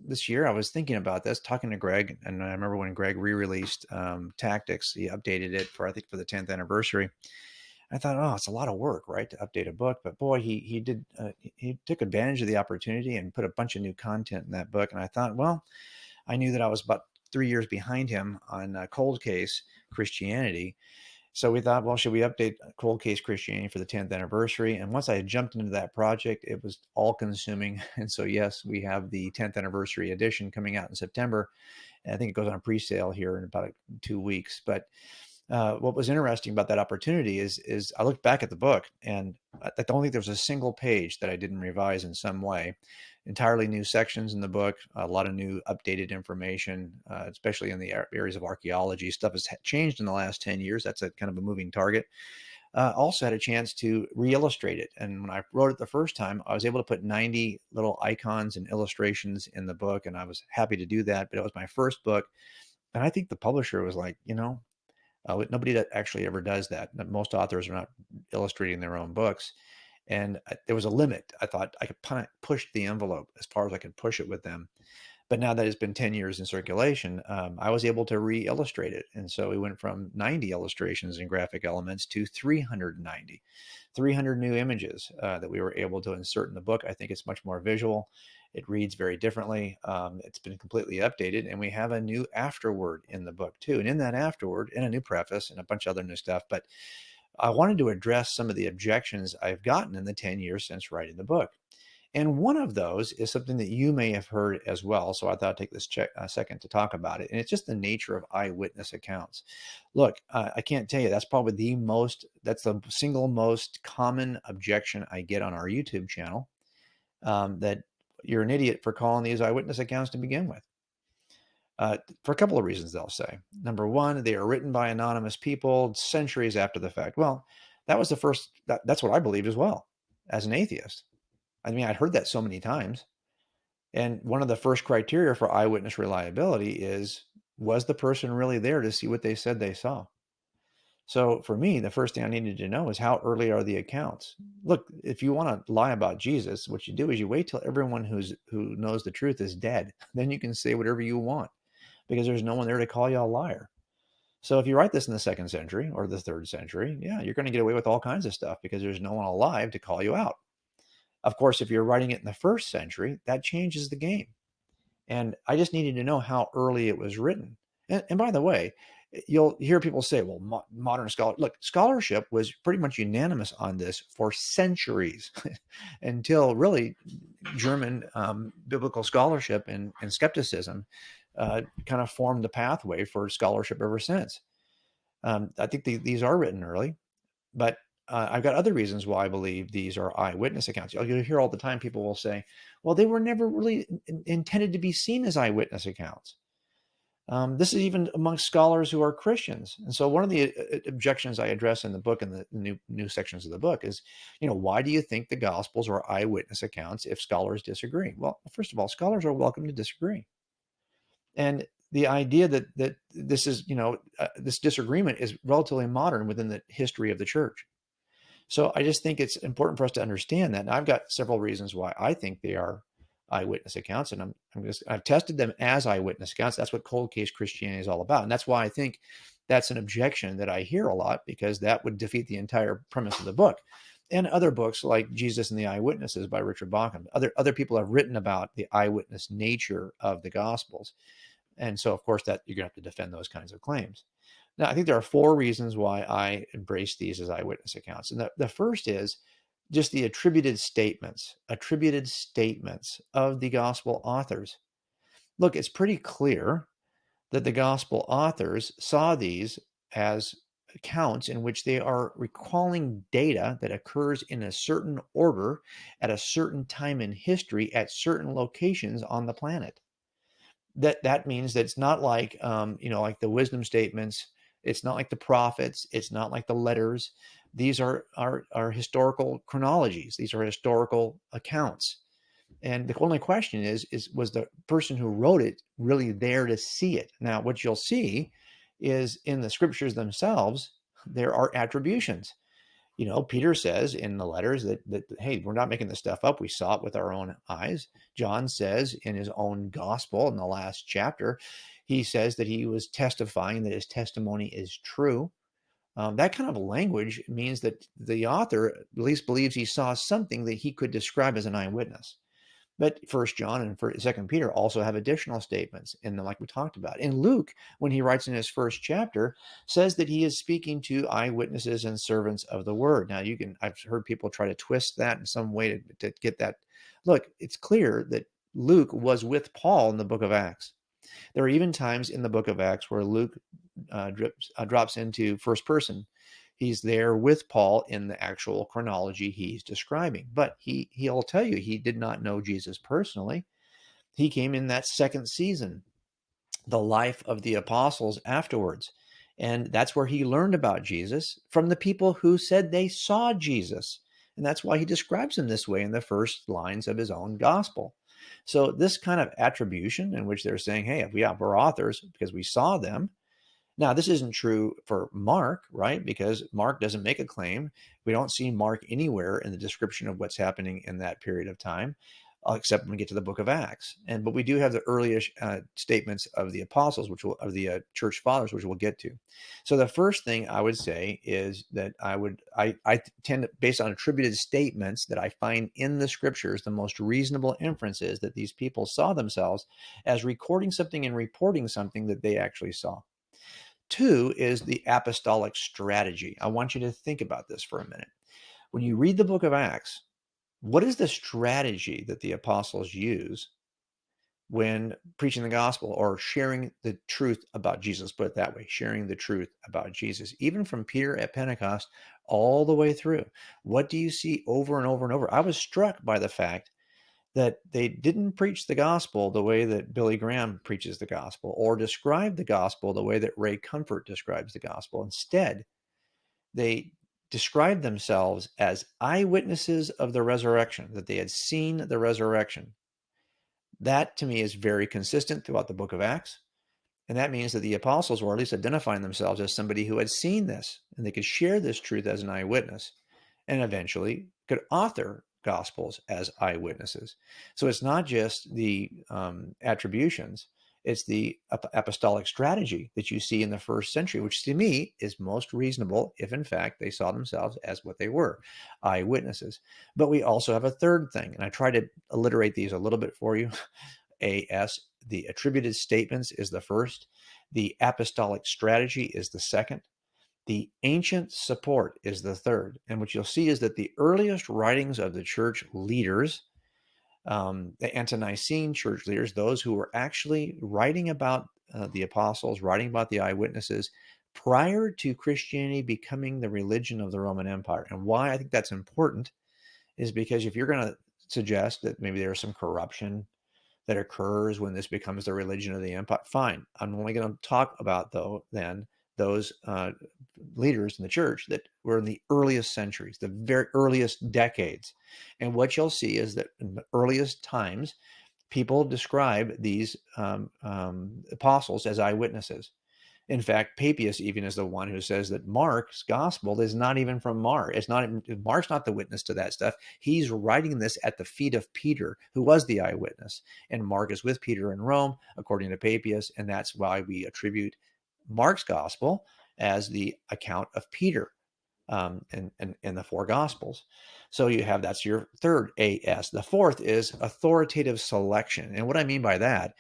this year, I was thinking about this, talking to Greg, and I remember when Greg re-released Tactics, he updated it for, I think, for the 10th anniversary. I thought, oh, it's a lot of work, right, to update a book. But boy, he did he took advantage of the opportunity and put a bunch of new content in that book. And I thought, well, I knew that I was about 3 years behind him on Cold Case Christianity. So we thought, well, should we update Cold Case Christianity for the 10th anniversary? And once I had jumped into that project, it was all consuming. And so, yes, we have the 10th anniversary edition coming out in September. And I think it goes on pre-sale here in about 2 weeks. But what was interesting about that opportunity is I looked back at the book, and I don't think there was a single page that I didn't revise in some way. Entirely new sections in the book, a lot of new updated information, especially in the areas of archaeology. Stuff has changed in the last 10 years. That's a kind of a moving target. Also had a chance to re-illustrate it. And when I wrote it the first time, I was able to put 90 little icons and illustrations in the book, and I was happy to do that. But it was my first book. And I think the publisher was like, nobody that actually ever does that. Most authors are not illustrating their own books. And there was a limit. I thought I could push the envelope as far as I could push it with them. But now that it's been 10 years in circulation, I was able to re-illustrate it. And so we went from 90 illustrations and graphic elements to 390, 300 new images that we were able to insert in the book. I think it's much more visual. It reads very differently. It's been completely updated, and we have a new afterword in the book too. And in that afterword, and a new preface and a bunch of other new stuff. But I wanted to address some of the objections I've gotten in the 10 years since writing the book. And one of those is something that you may have heard as well. So I thought I'd take this second to talk about it. And it's just the nature of eyewitness accounts. Look, I can't tell you, that's probably that's the single most common objection I get on our YouTube channel, that you're an idiot for calling these eyewitness accounts to begin with. For a couple of reasons, they'll say. Number one, they are written by anonymous people centuries after the fact. Well, that was that's what I believed as well as an atheist. I mean, I'd heard that so many times. And one of the first criteria for eyewitness reliability is, was the person really there to see what they said they saw? So for me, the first thing I needed to know is, how early are the accounts? Look, if you want to lie about Jesus, what you do is you wait till everyone who knows the truth is dead. Then you can say whatever you want, because there's no one there to call you a liar. So if you write this in the 2nd century or the 3rd century, yeah, you're going to get away with all kinds of stuff because there's no one alive to call you out. Of course, if you're writing it in the 1st century, that changes the game. And I just needed to know how early it was written. And by the way, you'll hear people say, well, modern scholarship was pretty much unanimous on this for centuries until really German biblical scholarship and skepticism kind of formed the pathway for scholarship ever since. I think these are written early, but I've got other reasons why I believe these are eyewitness accounts. You'll hear all the time people will say, well, they were never really intended to be seen as eyewitness accounts. This is even amongst scholars who are Christians. And so one of the objections I address in the book, and the new sections of the book, is, why do you think the Gospels are eyewitness accounts if scholars disagree? Well, first of all, scholars are welcome to disagree. And the idea that this is, this disagreement is relatively modern within the history of the church. So I just think it's important for us to understand that. And I've got several reasons why I think they are eyewitness accounts, and I've tested them as eyewitness accounts. That's what Cold Case Christianity is all about. And that's why I think that's an objection that I hear a lot, because that would defeat the entire premise of the book. And other books like Jesus and the Eyewitnesses by Richard Bauckham. Other people have written about the eyewitness nature of the Gospels. And so, of course, that you're going to have to defend those kinds of claims. Now, I think there are 4 reasons why I embrace these as eyewitness accounts. And the first is just the attributed statements of the gospel authors. Look, it's pretty clear that the gospel authors saw these as accounts in which they are recalling data that occurs in a certain order at a certain time in history at certain locations on the planet. That means that it's not like, like the wisdom statements. It's not like the prophets. It's not like the letters. These are historical chronologies. These are historical accounts. And the only question is was the person who wrote it really there to see it? Now, what you'll see is in the scriptures themselves, there are attributions. Peter says in the letters that, hey, we're not making this stuff up. We saw it with our own eyes. John says in his own gospel in the last chapter, he says that he was testifying that his testimony is true. That kind of language means that the author at least believes he saw something that he could describe as an eyewitness. But First John and Second Peter also have additional statements in them, like we talked about. And Luke, when he writes in his first chapter, says that he is speaking to eyewitnesses and servants of the word. Now, I've heard people try to twist that in some way to get that. Look, it's clear that Luke was with Paul in the book of Acts. There are even times in the book of Acts where Luke drops into first person. He's there with Paul in the actual chronology he's describing. But he'll tell you he did not know Jesus personally. He came in that second season, the life of the apostles afterwards. And that's where he learned about Jesus from the people who said they saw Jesus. And that's why he describes him this way in the first lines of his own gospel. So this kind of attribution in which they're saying, hey, we're authors because we saw them. Now, this isn't true for Mark, right? Because Mark doesn't make a claim. We don't see Mark anywhere in the description of what's happening in that period of time, except when we get to the book of Acts. But we do have the earliest statements of the apostles, of the church fathers, which we'll get to. So the first thing I would say is that I tend to, based on attributed statements that I find in the scriptures, the most reasonable inference is that these people saw themselves as recording something and reporting something that they actually saw. Two is the apostolic strategy. I want you to think about this for a minute. When you read the book of Acts, what is the strategy that the apostles use when preaching the gospel or sharing the truth about Jesus? Put it that way, sharing the truth about Jesus, even from Peter at Pentecost all the way through. What do you see over and over and over? I was struck by the fact that they didn't preach the gospel the way that Billy Graham preaches the gospel or describe the gospel the way that Ray Comfort describes the gospel. Instead, they described themselves as eyewitnesses of the resurrection, that they had seen the resurrection. That, to me, is very consistent throughout the book of Acts. And that means that the apostles were at least identifying themselves as somebody who had seen this, and they could share this truth as an eyewitness, and eventually could author gospels as eyewitnesses. So it's not just the attributions, it's the apostolic strategy that you see in the first century, which to me is most reasonable if in fact they saw themselves as what they were, eyewitnesses. But we also have a third thing, and I try to alliterate these a little bit for you. AS, the attributed statements is the first, the apostolic strategy is the second, the ancient support is the third. And what you'll see is that the earliest writings of the church leaders, the ante-Nicene church leaders, those who were actually writing about the apostles, writing about the eyewitnesses prior to Christianity becoming the religion of the Roman Empire. And why I think that's important is because if you're going to suggest that maybe there's some corruption that occurs when this becomes the religion of the empire, fine. I'm only going to talk about, though, then those leaders in the church that were in the earliest centuries, the very earliest decades. And what you'll see is that in the earliest times, people describe these apostles as eyewitnesses. In fact, Papias even is the one who says that Mark's gospel is not even from Mark. Mark's not the witness to that stuff. He's writing this at the feet of Peter, who was the eyewitness. And Mark is with Peter in Rome, according to Papias, and that's why we attribute Mark's gospel as the account of Peter in the four gospels. So that's your third AS. The fourth is authoritative selection. And what I mean by that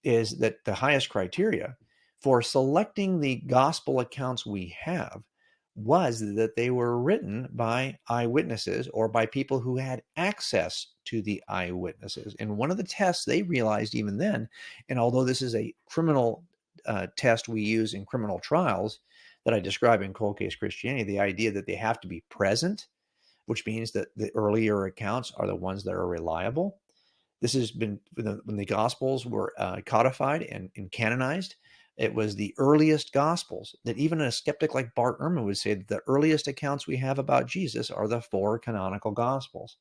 is that the highest criteria for selecting the gospel accounts we have was that they were written by eyewitnesses or by people who had access to the eyewitnesses. And one of the tests they realized even then, and although this is a criminal test we use in criminal trials that I describe in Cold Case Christianity, the idea that they have to be present, which means that the earlier accounts are the ones that are reliable. This has been, when the Gospels were codified and canonized, it was the earliest Gospels that even a skeptic like Bart Ehrman would say that the earliest accounts we have about Jesus are the four canonical Gospels.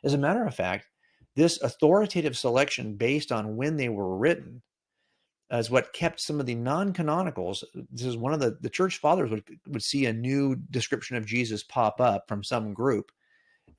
As a matter of fact, this authoritative selection based on when they were written as what kept some of the non-canonicals. This is one of the church fathers would see a new description of Jesus pop up from some group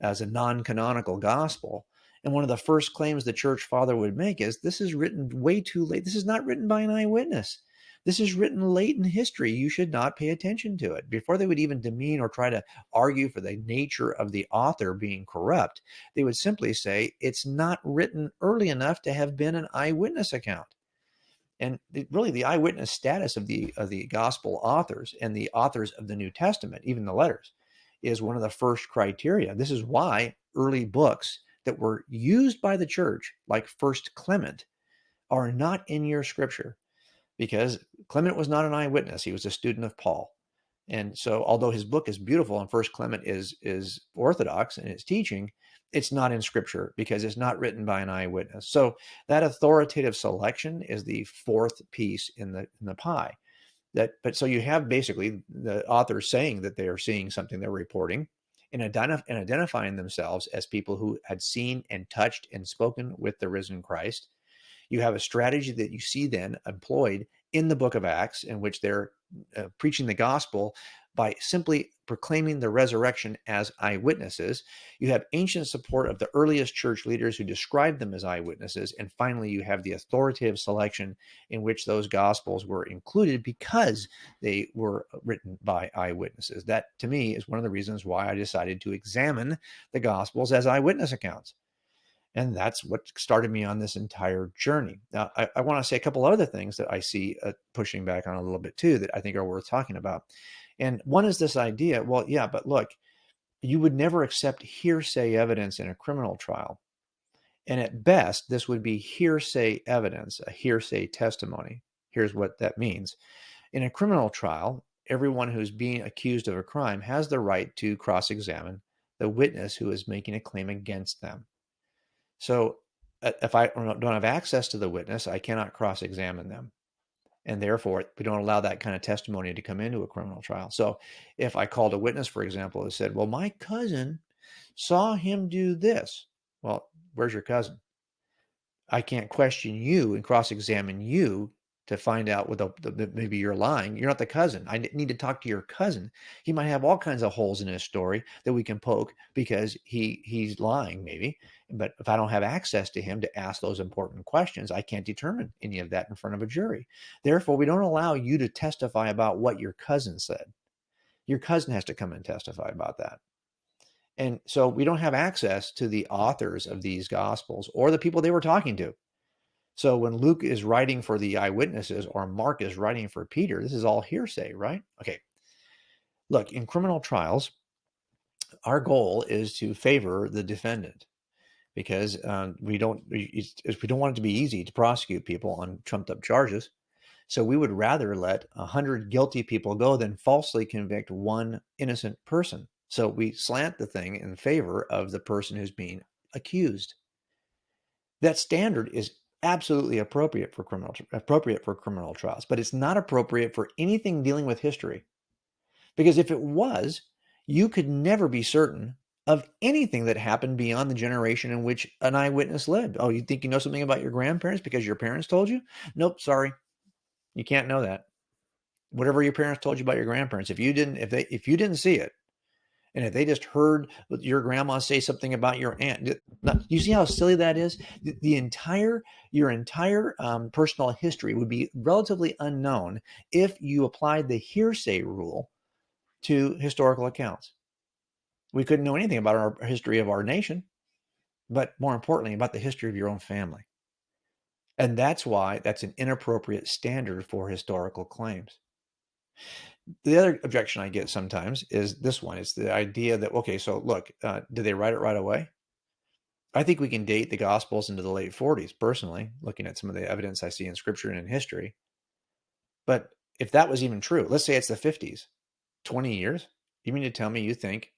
as a non-canonical gospel. And one of the first claims the church father would make is, this is written way too late. This is not written by an eyewitness. This is written late in history. You should not pay attention to it. Before they would even demean or try to argue for the nature of the author being corrupt, they would simply say it's not written early enough to have been an eyewitness account. And really, the eyewitness status of the gospel authors and the authors of the New Testament, even the letters, is one of the first criteria. This is why early books that were used by the church, like First Clement, are not in your scripture, because Clement was not an eyewitness. He was a student of Paul. And so, although his book is beautiful and First Clement is orthodox in its teaching, it's not in scripture because it's not written by an eyewitness. So that authoritative selection is the fourth piece in the pie. But so you have basically the authors saying that they are seeing something they're reporting, and identifying themselves as people who had seen and touched and spoken with the risen Christ. You have a strategy that you see then employed in the book of Acts, in which they're preaching the gospel by simply proclaiming the resurrection as eyewitnesses. You have ancient support of the earliest church leaders who described them as eyewitnesses. And finally, you have the authoritative selection in which those gospels were included because they were written by eyewitnesses. That, to me, is one of the reasons why I decided to examine the gospels as eyewitness accounts. And that's what started me on this entire journey. Now, I want to say a couple other things that I see pushing back on a little bit too, that I think are worth talking about. And one is this idea, well, yeah, but look, you would never accept hearsay evidence in a criminal trial. And at best, this would be hearsay evidence, a hearsay testimony. Here's what that means. In a criminal trial, everyone who's being accused of a crime has the right to cross-examine the witness who is making a claim against them. So if I don't have access to the witness, I cannot cross-examine them. And therefore, we don't allow that kind of testimony to come into a criminal trial. So if I called a witness, for example, who said, well, my cousin saw him do this. Well, where's your cousin? I can't question you and cross-examine you to find out maybe you're lying. You're not the cousin. I need to talk to your cousin. He might have all kinds of holes in his story that we can poke because he's lying maybe. But if I don't have access to him to ask those important questions, I can't determine any of that in front of a jury. Therefore, we don't allow you to testify about what your cousin said. Your cousin has to come and testify about that. And so we don't have access to the authors of these gospels or the people they were talking to. So when Luke is writing for the eyewitnesses or Mark is writing for Peter, this is all hearsay, right? Okay. Look, in criminal trials, our goal is to favor the defendant, because we don't want it to be easy to prosecute people on trumped up charges. So we would rather let 100 guilty people go than falsely convict one innocent person. So we slant the thing in favor of the person who's being accused. That standard is absolutely appropriate for criminal trials, but it's not appropriate for anything dealing with history. Because if it was, you could never be certain of anything that happened beyond the generation in which an eyewitness lived. Oh, you think you know something about your grandparents because your parents told you? Nope, sorry. You can't know that. Whatever your parents told you about your grandparents, if you didn't see it, and if they just heard your grandma say something about your aunt, you see how silly that is? Your entire personal history would be relatively unknown if you applied the hearsay rule to historical accounts. We couldn't know anything about our history of our nation, but more importantly, about the history of your own family. And that's why that's an inappropriate standard for historical claims. The other objection I get sometimes is this one. It's the idea that, okay, so look, did they write it right away? I think we can date the Gospels into the late 40s, personally, looking at some of the evidence I see in Scripture and in history. But if that was even true, let's say it's the 50s, 20 years. You mean to tell me you think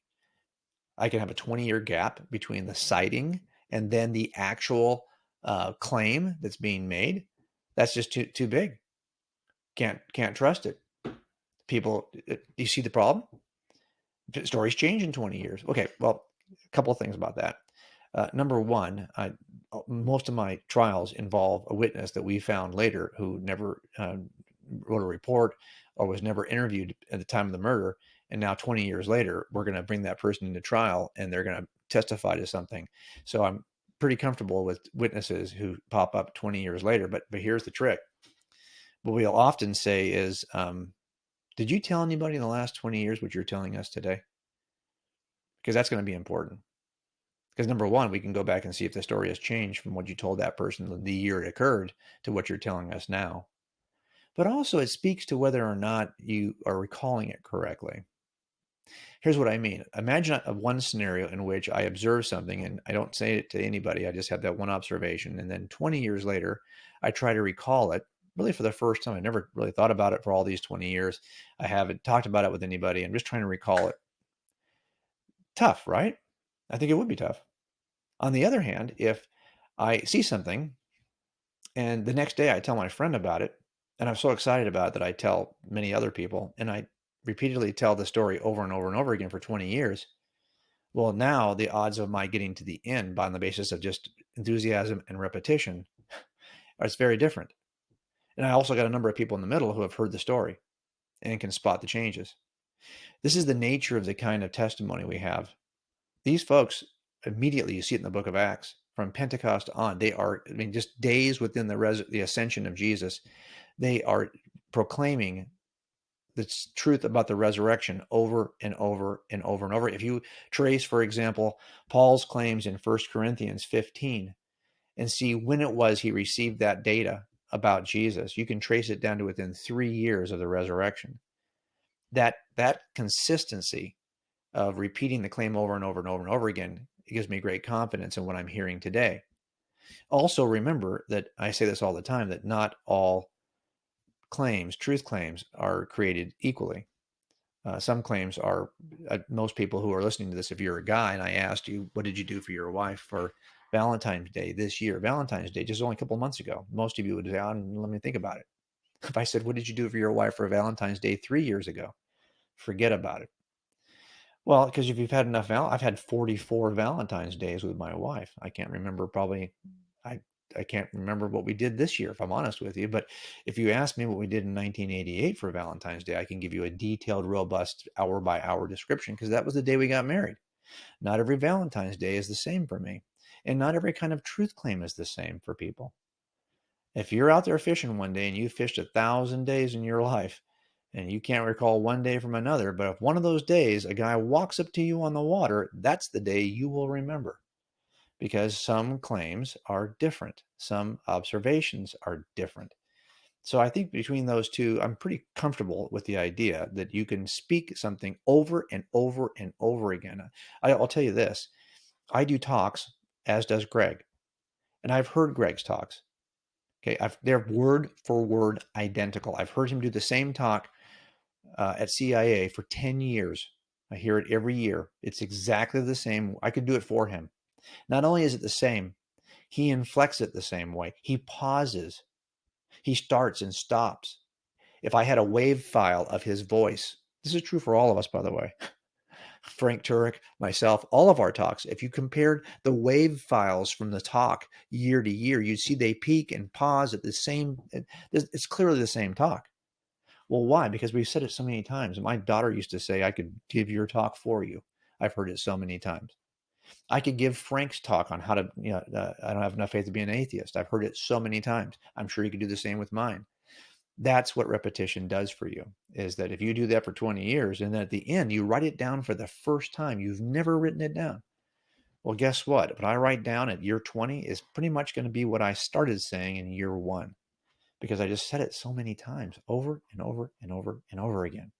I can have a 20-year gap between the citing and then the actual claim that's being made? That's just too big. Can't trust it. People, you see the problem? Stories change in 20 years. Okay, well, a couple of things about that. Number one, most of my trials involve a witness that we found later who never wrote a report or was never interviewed at the time of the murder. And now 20 years later, we're going to bring that person into trial and they're going to testify to something. So I'm pretty comfortable with witnesses who pop up 20 years later. But here's the trick. What we'll often say is, did you tell anybody in the last 20 years what you're telling us today? Because that's going to be important. Because number one, we can go back and see if the story has changed from what you told that person the year it occurred to what you're telling us now. But also it speaks to whether or not you are recalling it correctly. Here's what I mean. Imagine one scenario in which I observe something and I don't say it to anybody. I just have that one observation. And then 20 years later, I try to recall it really for the first time. I never really thought about it for all these 20 years. I haven't talked about it with anybody. I'm just trying to recall it. Tough, right? I think it would be tough. On the other hand, if I see something and the next day I tell my friend about it, and I'm so excited about it that I tell many other people, and I repeatedly tell the story over and over and over again for 20 years, well, now the odds of my getting to the end on the basis of just enthusiasm and repetition is very different. And I also got a number of people in the middle who have heard the story and can spot the changes. This is the nature of the kind of testimony we have. These folks, immediately you see it in the book of Acts, from Pentecost on, they are, I mean, just days within the ascension of Jesus, they are proclaiming the truth about the resurrection over and over and over and over. If you trace, for example, Paul's claims in 1 Corinthians 15 and see when it was he received that data about Jesus, you can trace it down to within 3 years of the resurrection. That consistency of repeating the claim over and over and over and over again, it gives me great confidence in what I'm hearing today. Also, remember that I say this all the time, that not all claims, truth claims, are created equally. Some claims are, most people who are listening to this, if you're a guy and I asked you, what did you do for your wife for Valentine's Day this year? Valentine's Day, just only a couple months ago. Most of you would say, oh, let me think about it. If I said, what did you do for your wife for Valentine's Day 3 years ago? Forget about it. Well, because if you've had enough, I've had 44 Valentine's days with my wife. I can't remember probably, I, I can't remember what we did this year, if I'm honest with you. But if you ask me what we did in 1988 for Valentine's Day, I can give you a detailed, robust, hour by hour description because that was the day we got married. Not every Valentine's Day is the same for me. And not every kind of truth claim is the same for people. If you're out there fishing one day and you fished 1,000 days in your life, and you can't recall one day from another, but if one of those days a guy walks up to you on the water, that's the day you will remember, because some claims are different. Some observations are different. So I think between those two, I'm pretty comfortable with the idea that you can speak something over and over and over again. I'll tell you this, I do talks, as does Greg, and I've heard Greg's talks. Okay, they're word for word identical. I've heard him do the same talk at CIA for 10 years. I hear it every year. It's exactly the same. I could do it for him. Not only is it the same, he inflects it the same way. He pauses. He starts and stops. If I had a wave file of his voice, this is true for all of us, by the way, Frank Turek, myself, all of our talks, if you compared the wave files from the talk year to year, you'd see they peak and pause at the same, it's clearly the same talk. Well, why? Because we've said it so many times. My daughter used to say, I could give your talk for you. I've heard it so many times. I could give Frank's talk on how to, I don't have enough faith to be an atheist. I've heard it so many times. I'm sure you could do the same with mine. That's what repetition does for you, is that if you do that for 20 years and then at the end you write it down for the first time, you've never written it down. Well, guess what? What I write down at year 20 is pretty much going to be what I started saying in year 1, because I just said it so many times over and over and over and over again.